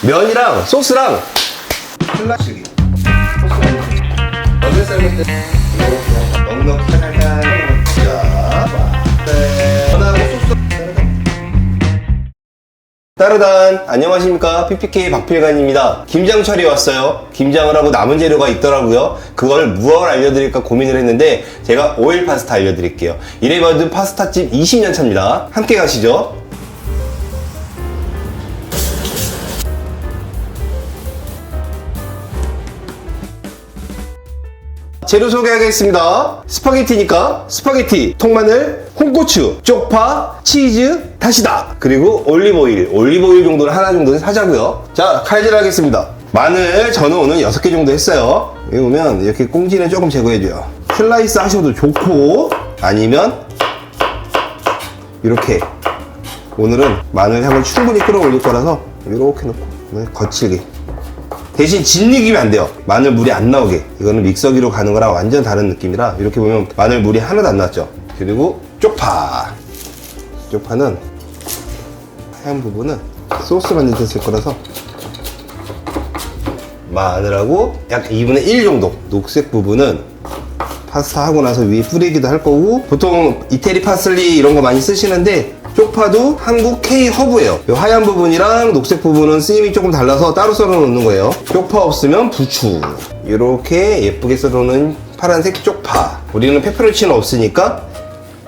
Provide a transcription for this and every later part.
면이랑 소스랑 플라시기 면을 삶을 때 넉넉히 살살 면하고 소스 따르단 안녕하십니까. PPK 박필관입니다. 김장 처리 왔어요. 김장을 하고 남은 재료가 있더라고요. 그걸 무얼 알려드릴까 고민을 했는데 제가 오일 파스타 알려드릴게요. 이래봐도 파스타집 20년 차입니다. 함께 가시죠. 재료 소개하겠습니다. 스파게티니까 스파게티, 통마늘, 홍고추, 쪽파, 치즈, 다시다, 그리고 올리브오일. 올리브오일 정도는 하나 정도는 사자고요. 자, 칼질 하겠습니다. 마늘 저는 오늘 6개 정도 했어요. 여기 보면 이렇게 꽁지는 조금 제거해줘요. 슬라이스 하셔도 좋고 아니면 이렇게 오늘은 마늘 향을 충분히 끌어올릴 거라서 이렇게 놓고 거칠게. 대신 진익이면 안 돼요. 마늘 물이 안 나오게. 이거는 믹서기로 가는 거랑 완전 다른 느낌이라 이렇게 보면 마늘 물이 하나도 안 나왔죠. 그리고 쪽파. 쪽파는 하얀 부분은 소스 만들 때 쓸 거라서 마늘하고 약 2분의 1 정도. 녹색 부분은 파스타 하고 나서 위에 뿌리기도 할 거고, 보통 이태리 파슬리 이런 거 많이 쓰시는데 쪽파도 한국 K 허브예요. 이 하얀 부분이랑 녹색 부분은 쓰임이 조금 달라서 따로 썰어 놓는 거예요. 쪽파 없으면 부추. 이렇게 예쁘게 썰어 놓은 파란색 쪽파. 우리는 페페로치는 없으니까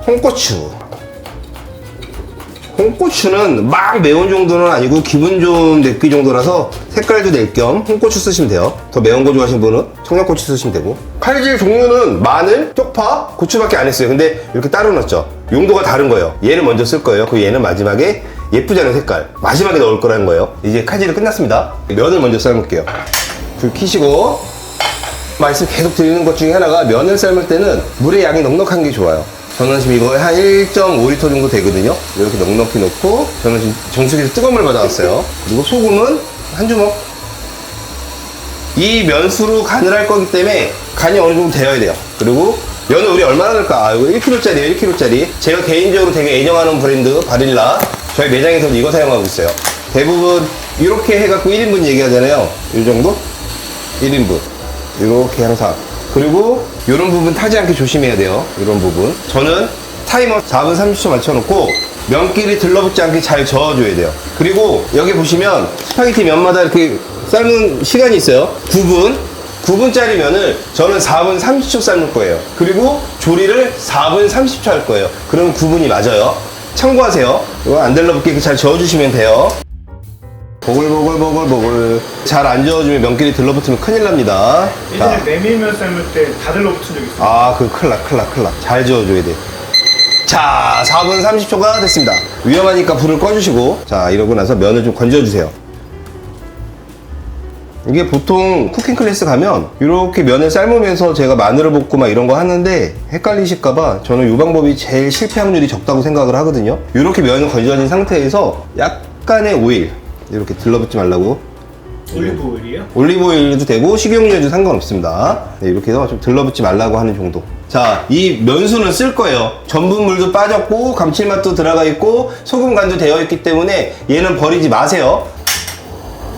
홍고추. 홍고추는 막 매운 정도는 아니고 기분 좋은 맵기 정도라서 색깔도 낼 겸 홍고추 쓰시면 돼요. 더 매운 거 좋아하시는 분은 청양고추 쓰시면 되고. 칼질 종류는 마늘, 쪽파, 고추밖에 안 했어요. 근데 이렇게 따로 넣었죠. 용도가 다른 거예요. 얘는 먼저 쓸 거예요. 그리고 얘는 마지막에 예쁘잖아요. 색깔 마지막에 넣을 거라는 거예요. 이제 칼질이 끝났습니다. 면을 먼저 삶을게요. 불 켜시고, 말씀 계속 드리는 것 중에 하나가 면을 삶을 때는 물의 양이 넉넉한 게 좋아요. 저는 지금 이거에 한 1.5L 정도 되거든요. 이렇게 넉넉히 넣고, 저는 지금 정수기에서 뜨거운 물 받아왔어요. 그리고 소금은 한 주먹. 이 면수로 간을 할 거기 때문에 간이 어느 정도 되어야 돼요. 그리고 면은 우리 얼마나 넣을까? 아, 이거 1kg짜리예요. 1kg짜리. 제가 개인적으로 되게 애정하는 브랜드 바릴라. 저희 매장에서도 이거 사용하고 있어요. 대부분 이렇게 해갖고 1인분 얘기하잖아요. 이 정도? 1인분. 이렇게 항상. 그리고 이런 부분 타지 않게 조심해야 돼요. 이런 부분. 저는 타이머 4분 30초 맞춰놓고 면끼리 들러붙지 않게 잘 저어줘야 돼요. 그리고 여기 보시면 스파게티 면마다 이렇게 삶는 시간이 있어요. 9분짜리 면을 저는 4분 30초 삶을 거예요. 그리고 조리를 4분 30초 할 거예요. 그럼 9분이 맞아요. 참고하세요. 이거 안 들러붙게 잘 저어주시면 돼요. 보글보글 잘 안 저어주면 면끼리 들러붙으면 큰일 납니다. 예전에 메밀면 삶을 때 다 들러붙은 적 있어요. 아, 그 큰일 나. 잘 저어줘야 돼. 자, 4분 30초가 됐습니다. 위험하니까 불을 꺼주시고, 자, 이러고 나서 면을 좀 건져주세요. 이게 보통 쿠킹 클래스 가면 이렇게 면을 삶으면서 제가 마늘을 볶고 막 이런 거 하는데 헷갈리실까봐 저는 이 방법이 제일 실패 확률이 적다고 생각을 하거든요. 이렇게 면을 건져진 상태에서 약간의 오일, 이렇게 들러붙지 말라고. 올리브 오일이요? 올리브 오일도 되고 식용유도 상관없습니다. 네, 이렇게 해서 좀 들러붙지 말라고 하는 정도. 자, 이 면수는 쓸 거예요. 전분물도 빠졌고 감칠맛도 들어가 있고 소금 간도 되어 있기 때문에 얘는 버리지 마세요.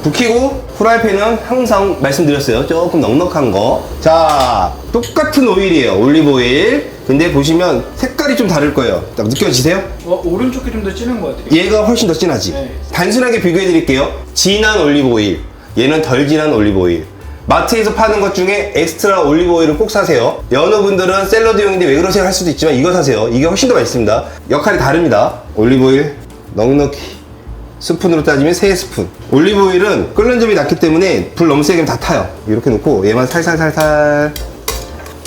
불 켜고 프라이팬은 항상 말씀드렸어요. 조금 넉넉한 거. 자, 똑같은 오일이에요. 올리브 오일. 근데 보시면 색깔이 좀 다를 거예요. 딱 느껴지세요? 오른쪽이 좀 더 진한 것 같아요. 얘가 훨씬 더 진하지? 네. 단순하게 비교해 드릴게요. 진한 올리브 오일, 얘는 덜 진한 올리브 오일. 마트에서 파는 것 중에 엑스트라 올리브 오일을 꼭 사세요. 여러분들은 샐러드용인데 왜 그러세요 할 수도 있지만 이거 사세요. 이게 훨씬 더 맛있습니다. 역할이 다릅니다. 올리브 오일 넉넉히 스푼으로 따지면 3스푼. 올리브 오일은 끓는 점이 낮기 때문에 불 너무 세게 하면 다 타요. 이렇게 놓고 얘만 살살살살.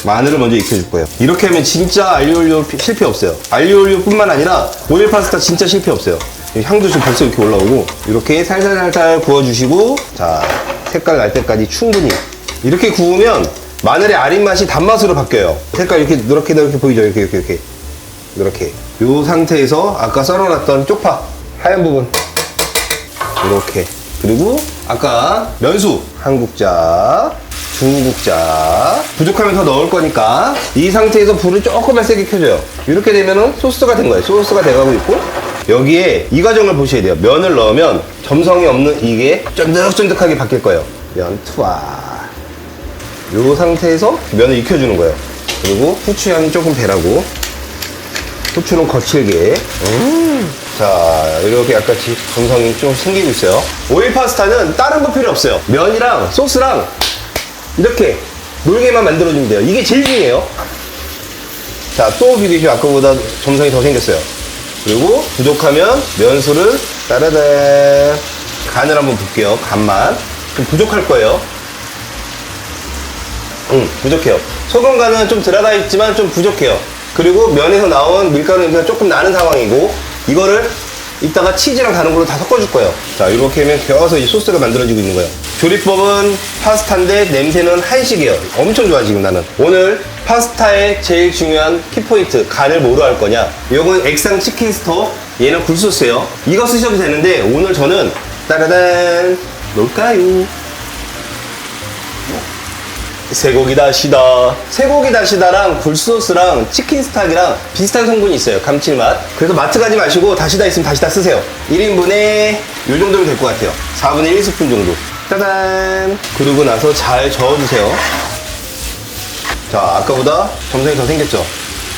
마늘을 먼저 익혀줄 거예요. 이렇게 하면 진짜 알리올리오 실패 없어요. 알리올리오 뿐만 아니라 오일 파스타 진짜 실패 없어요. 향도 지금 벌써 이렇게 올라오고, 이렇게 살살살살 구워주시고, 자, 색깔 날 때까지 충분히 이렇게 구우면 마늘의 아린 맛이 단맛으로 바뀌어요. 색깔 이렇게 노랗게 보이죠? 이렇게 이 상태에서 아까 썰어놨던 쪽파 하얀 부분 이렇게, 그리고 아까 면수 한 국자, 두 국자. 부족하면 더 넣을 거니까 이 상태에서 불을 조금만 세게 켜줘요. 이렇게 되면은 소스가 된 거예요. 소스가 돼가고 있고, 여기에 이 과정을 보셔야 돼요. 면을 넣으면 점성이 없는 이게 쫀득쫀득하게 바뀔 거예요. 면 투하. 이 상태에서 면을 익혀주는 거예요. 그리고 후추 향이 조금 배라고. 후추는 거칠게. 자, 이렇게 약간씩 점성이 좀 생기고 있어요. 오일 파스타는 다른 거 필요 없어요. 면이랑 소스랑 이렇게 놀게만 만들어주면 돼요. 이게 제일 중요해요. 자, 또 비비시면 아까보다 점성이 더 생겼어요. 그리고 부족하면 면수를 따라단 간을 한번 볼게요. 간만 좀 부족할 거예요. 부족해요. 소금 간은 좀 들어가 있지만 좀 부족해요. 그리고 면에서 나온 밀가루 냄새가 조금 나는 상황이고, 이거를 이따가 치즈랑 다른 걸로 다 섞어줄 거예요. 자, 이렇게 하면 겨워서 이 소스가 만들어지고 있는 거예요. 조리법은 파스타인데 냄새는 한식이에요. 엄청 좋아 지금 나는. 오늘 파스타의 제일 중요한 키포인트, 간을 뭐로 할 거냐. 이건 액상 치킨 스톡, 얘는 굴소스예요. 이거 쓰셔도 되는데 오늘 저는 따라단 뭘까요? 쇠고기 다시다. 쇠고기 다시다랑 굴소스랑 치킨 스탁이랑 비슷한 성분이 있어요. 감칠맛. 그래서 마트 가지 마시고 다시다 있으면 다시다 쓰세요. 1인분에 요 정도면 될 것 같아요. 4분의 1스푼 정도. 짜잔. 그러고 나서 잘 저어주세요. 자, 아까보다 점성이 더 생겼죠?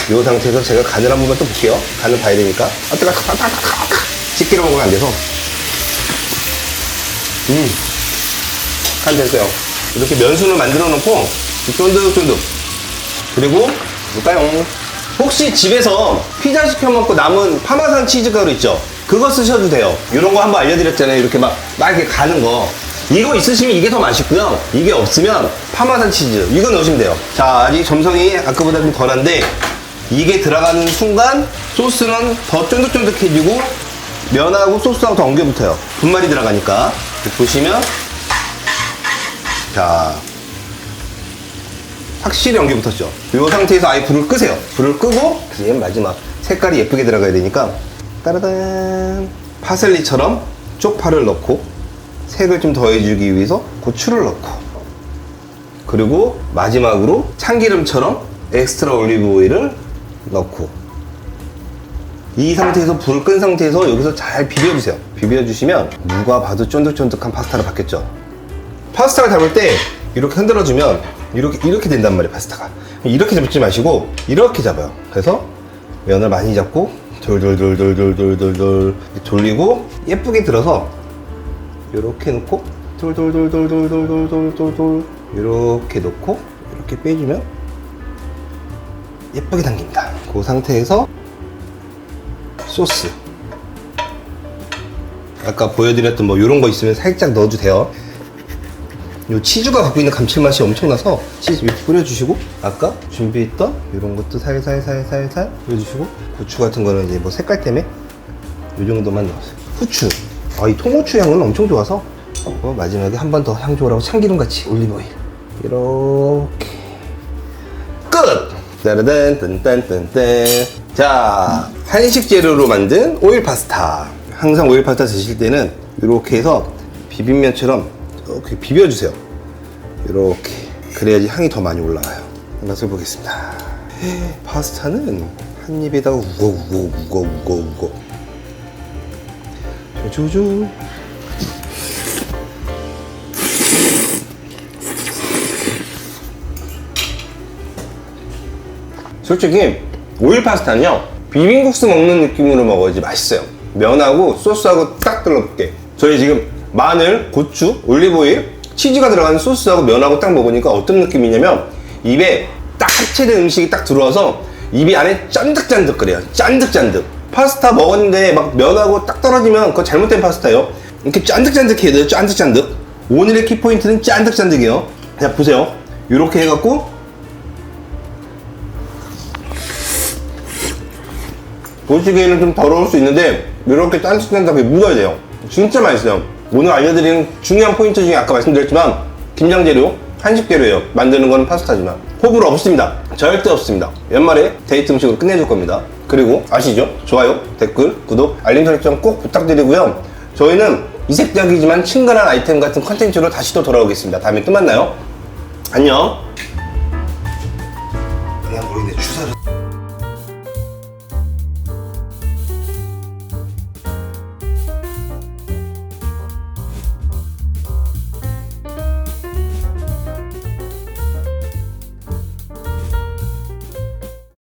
이 상태에서 제가 간을 한 번만 또 볼게요. 간을 봐야 되니까. 아, 뜨거. 집게로 먹으면 안 돼서. 간 됐어요. 이렇게 면순을 만들어 놓고 쫀득쫀득. 그리고 볼까요? 혹시 집에서 피자 시켜 먹고 남은 파마산 치즈 가루 있죠? 그거 쓰셔도 돼요. 이런 거 한번 알려드렸잖아요. 이렇게 막 이렇게 가는 거. 이거 있으시면 이게 더 맛있고요. 이게 없으면 파마산 치즈 이거 넣으시면 돼요. 자, 아직 점성이 아까보다 좀 덜한데 이게 들어가는 순간 소스는 더 쫀득쫀득해지고 면하고 소스하고 더 엉겨 붙어요. 분말이 들어가니까. 보시면 자, 확실히 엉겨 붙었죠. 이 상태에서 아예 불을 끄세요. 불을 끄고 이제 마지막 색깔이 예쁘게 들어가야 되니까 따라단 파슬리처럼 쪽파를 넣고 색을 좀 더해주기 위해서 고추를 넣고, 그리고 마지막으로 참기름처럼 엑스트라 올리브 오일을 넣고, 이 상태에서 불을 끈 상태에서 여기서 잘 비벼주세요. 비벼주시면 누가 봐도 쫀득쫀득한 파스타로 바뀌었죠. 파스타를 담을 때 이렇게 흔들어주면 이렇게 된단 말이에요. 파스타가 이렇게 잡지 마시고 이렇게 잡아요. 그래서 면을 많이 잡고 돌돌돌돌돌돌돌 돌리고 예쁘게 들어서 이렇게 놓고 돌돌돌돌돌돌돌돌 이렇게 놓고 이렇게 빼주면 예쁘게 당깁니다. 그 상태에서 소스 아까 보여드렸던 뭐 이런 거 있으면 살짝 넣어도 돼요. 요 치즈가 갖고 있는 감칠맛이 엄청나서 치즈 이렇게 뿌려주시고, 아까 준비했던 이런 것도 살살살살살 뿌려주시고, 고추 같은 거는 이제 뭐 색깔 때문에 요 정도만 넣었어요. 후추, 이 통후추 향은 엄청 좋아서 마지막에 한 번 더 향 좋으라고 참기름 같이 올리브오일 이렇게 끝. 따라단 딴딴딴딴. 자, 한식 재료로 만든 오일 파스타. 항상 오일 파스타 드실 때는 이렇게 해서 비빔면처럼 이렇게 비벼주세요. 이렇게. 그래야지 향이 더 많이 올라가요. 맛을 보겠습니다. 파스타는 한 입에다가 우거. 조조조. 솔직히 오일 파스타는요, 비빔국수 먹는 느낌으로 먹어야지 맛있어요. 면하고 소스하고 딱 들러붙게. 저희 지금 마늘, 고추, 올리브오일, 치즈가 들어가는 소스하고 면하고 딱 먹으니까 어떤 느낌이냐면 입에 딱 합체된 음식이 딱 들어와서 입이 안에 짠득짠득거려요. 짠득짠득. 파스타 먹었는데 막 면하고 딱 떨어지면 그거 잘못된 파스타예요. 이렇게 짠득짠득해야 돼요. 짠득짠득. 오늘의 키포인트는 짠득짠득이에요. 자, 보세요. 이렇게 해갖고 보시기에는 좀 더러울 수 있는데 이렇게 짠득짠득하게 묻어야 돼요. 진짜 맛있어요. 오늘 알려드리는 중요한 포인트 중에 아까 말씀드렸지만 김장 재료, 한식 재료예요. 만드는 건 파스타지만 호불호 없습니다. 절대 없습니다. 연말에 데이트 음식으로 끝내줄 겁니다. 그리고 아시죠? 좋아요, 댓글, 구독, 알림 설정 꼭 부탁드리고요. 저희는 이색적이지만 친근한 아이템 같은 컨텐츠로 다시 또 돌아오겠습니다. 다음에 또 만나요. 안녕. 그냥 모르겠네. 주사를